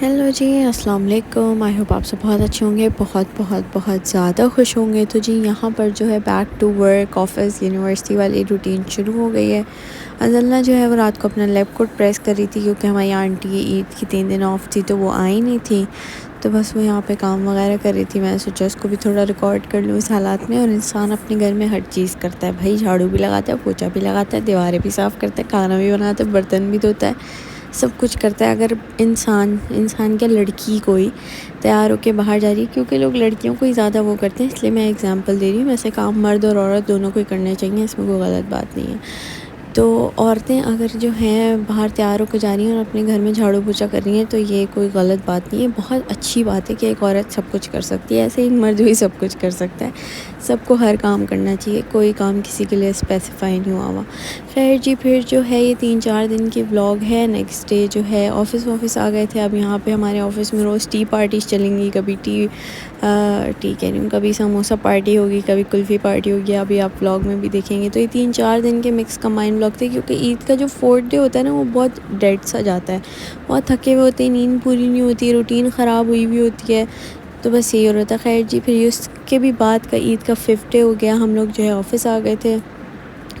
Hello جی، السلام علیکم۔ I hope آپ سب بہت اچھے ہوں گے، بہت زیادہ خوش ہوں گے۔ تو جی یہاں پر جو ہے back to work, office, university والی روٹین شروع ہو گئی ہے۔ ازلنا جو ہے وہ رات کو اپنا لیپ کوٹ پریس کر رہی تھی کیونکہ ہماری آنٹی عید کی 3 دن آف تھی تو وہ آئی نہیں تھی، تو بس وہ یہاں پہ کام وغیرہ کر رہی تھی۔ میں نے سوچا اس کو بھی تھوڑا ریکارڈ کر لوں اس حالات میں۔ اور انسان اپنے گھر میں ہر چیز کرتا ہے بھائی، جھاڑو بھی لگاتا ہے، پوچھا بھی لگاتا ہے، دیواریں بھی صاف کرتا ہے، کھانا بھی بناتا ہے، برتن بھی دھوتا ہے، سب کچھ کرتا ہے۔ اگر انسان کیا لڑکی کوئی تیار ہو کے باہر جا رہی ہے، کیونکہ لوگ لڑکیوں کو ہی زیادہ وہ کرتے ہیں، اس لیے میں ایگزامپل دے رہی ہوں۔ ویسے کام مرد اور عورت دونوں کو ہی کرنے چاہیے، اس میں کوئی غلط بات نہیں ہے۔ تو عورتیں اگر جو ہیں باہر تیار ہو کے جا رہی ہیں اور اپنے گھر میں جھاڑو پوچھا کر رہی ہیں تو یہ کوئی غلط بات نہیں ہے، بہت اچھی بات ہے کہ ایک عورت سب کچھ کر سکتی ہے۔ ایسے ایک مرد بھی سب کچھ کر سکتا ہے، سب کو ہر کام کرنا چاہیے، کوئی کام کسی کے لیے اسپیسیفائی نہیں ہوا۔ خیر جی، پھر جو ہے یہ 3-4 دن کی ولاگ ہے۔ نیکسٹ ڈے جو ہے آفس آ گئے تھے۔ اب یہاں پہ ہمارے آفس میں روز ٹی پارٹیز چلیں گی، کبھی ٹی کہہ رہی ہوں، کبھی سموسہ پارٹی ہوگی، کبھی کلفی پارٹی ہوگی، ابھی آپ ولاگ میں بھی دیکھیں گے۔ تو یہ 3-4 دن کے مکس کمبائن ولاگ تھے، کیونکہ عید کا جو 4تھ ڈے ہوتا ہے نا وہ بہت ڈیڈ سا جاتا ہے، بہت تھکے ہوئے ہوتے ہیں، نیند پوری نہیں ہوتی، روٹین خراب ہوئی بھی ہوتی ہے، تو بس یہی ہو رہا تھا۔ خیر جی، پھر اس کے بھی بعد کا عید کا 5th ڈے ہو گیا، ہم لوگ جو ہے آفس آ گئے تھے،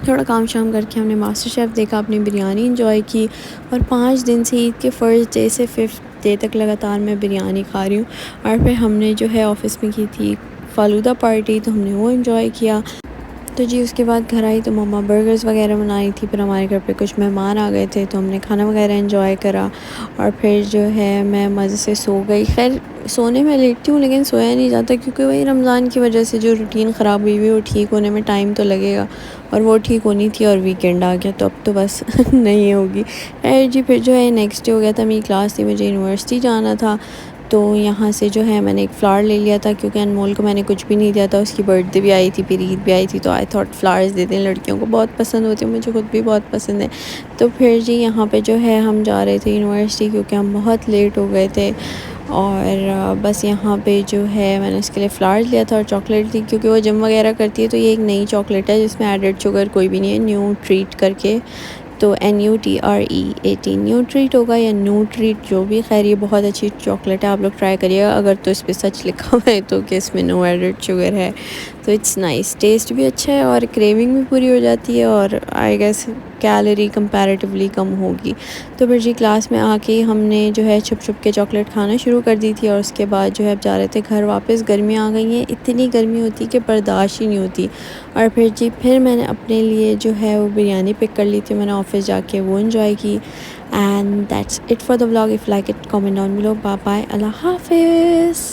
تھوڑا کام شام کر کے ہم نے ماسٹر شیف دیکھا، اپنی بریانی انجوائے کی، اور 5 دن سے عید کے 1st ڈے سے 5th ڈے تک لگاتار میں بریانی کھا رہی ہوں۔ اور پھر ہم نے جو ہے آفس میں کی تھی فالودہ پارٹی، تو ہم نے وہ انجوائے کیا۔ تو جی اس کے بعد گھر آئی تو مما برگرز وغیرہ بنائی تھی، پھر ہمارے گھر پہ کچھ مہمان آ گئے تھے تو ہم نے کھانا وغیرہ انجوائے کرا، اور پھر جو ہے میں مزے سے سو گئی۔ خیر سونے میں لیٹتی ہوں لیکن سویا نہیں جاتا، کیونکہ وہی رمضان کی وجہ سے جو روٹین خراب ہوئی ہوئی وہ ٹھیک ہونے میں ٹائم تو لگے گا، اور وہ ٹھیک ہونی تھی، اور ویکینڈ آ گیا تو اب تو بس نہیں ہوگی۔ خیر جی، پھر جو ہے نیکسٹ ڈے ہو گیا تھا، میری کلاس تھی، مجھے یونیورسٹی جانا تھا، تو یہاں سے جو ہے میں نے ایک فلاور لے لیا تھا، کیونکہ انمول کو میں نے کچھ بھی نہیں دیا تھا، اس کی برتھ ڈے بھی آئی تھی، پھر عید بھی آئی تھی، تو آئی تھاٹ فلاورز دے دیں، لڑکیوں کو بہت پسند ہوتے ہیں، مجھے خود بھی بہت پسند ہے۔ تو پھر جی یہاں پہ جو ہے ہم جا رہے تھے یونیورسٹی، کیونکہ ہم بہت لیٹ ہو گئے تھے، اور بس یہاں پہ جو ہے میں نے اس کے لیے فلاورز لیا تھا، اور چاکلیٹ تھی، کیونکہ وہ جم وغیرہ کرتی ہے، تو یہ ایک نئی چاکلیٹ ہے جس میں ایڈڈ شوگر کوئی بھی نہیں ہے، نیو ٹریٹ کر کے، تو NUTRE18 نیو ٹریٹ ہوگا یا نیو ٹریٹ جو بھی، خیر یہ بہت اچھی چاکلیٹ ہے، آپ لوگ ٹرائی کریے گا، اگر تو اس پہ سچ لکھا ہوا ہے تو کہ اس میں نو ایڈڈ شوگر ہے، تو اٹس نائس، ٹیسٹ بھی اچھا ہے، اور کریونگ بھی پوری ہو جاتی ہے، اور آئی گیس کیلری کمپیریٹیولی کم ہوگی۔ تو پھر جی کلاس میں آ کے ہم نے جو ہے چھپ کے چاکلیٹ کھانا شروع کر دی تھی، اور اس کے بعد جو ہے اب جا رہے تھے گھر واپس۔ گرمیاں آ گئی ہیں، اتنی گرمی ہوتی کہ برداشت ہی نہیں ہوتی، اور پھر میں نے اپنے لیے جو ہے وہ بریانی پک کر لی تھی، میں نے آفس جا کے وہ انجوائے کی۔ And that's it for the vlog. If you like it, comment down below. Bye bye. اللہ حافظ.